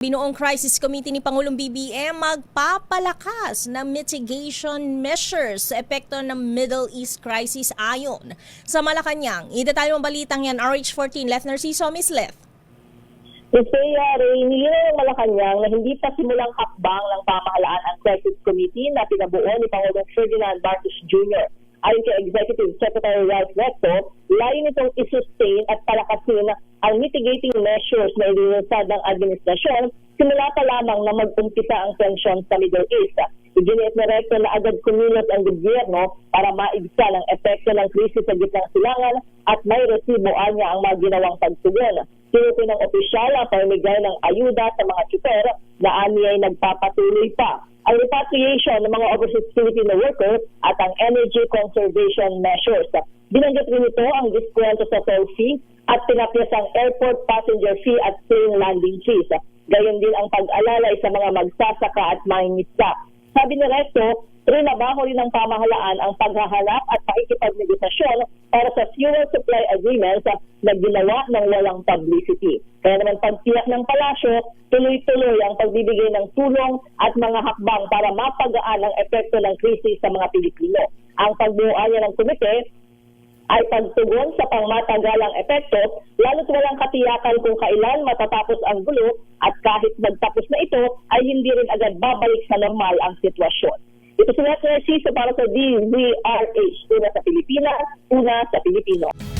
Binuong Crisis Committee ni Pangulong BBM magpapalakas ng mitigation measures sa epekto ng Middle East crisis ayon sa Malacanang. Idetalye ang balitang yan, RH14, Leth Narciso, Miss Leth. Ray, nilinaw ng Malacanang na hindi pa simulang hakbang ng pamahalaan ang Crisis Committee na pinabuo ni Pangulong Ferdinand Marcos Jr. Ayon kay Executive Secretary Ralph Recto, layo nitong i-sustain at palakasin ang mitigating measures na inilunsad ng administrasyon simula pa lamang na mag-umpisa ang tensyon sa Middle East. Iginiit na Recto na agad kumilos ang gobyerno para maibsa ng epekto ng krisis sa gitnang silangan at may resiboan niya ang mga ginawang pagtugon. Tinukoy ng opisyal ang pamimigay ng ayuda sa mga tsuper na ani ay nagpapatuloy pa. Ang repatriation ng mga overseas Filipino workers at ang energy conservation measures. Binanggit rin ito ang diskwento sa toll fee at pinapiasang airport passenger fee at plane landing fees. Gayon din ang pag-alalay sa mga magsasaka at mangingisda. Sabi ni Recto, trinabaho rin ng pamahalaan ang paghahanap at pakikipagnegosasyon para sa fuel supply agreements na ginawa ng walang publicity. Kaya naman pagtiyak ng palasyo, tuloy-tuloy ang pagbibigay ng tulong at mga hakbang para mapagaan ang epekto ng krisis sa mga Pilipino. Ang pagbuuan niya ng komite ay pagtugon sa pangmatagalang epekto, lalo't walang katiyakan kung kailan matatapos ang gulo at kahit magtapos na ito ay hindi rin agad babalik sa normal ang sitwasyon. Ito si Leth Narciso para sa DZRH, una sa Pilipinas, una sa Pilipino.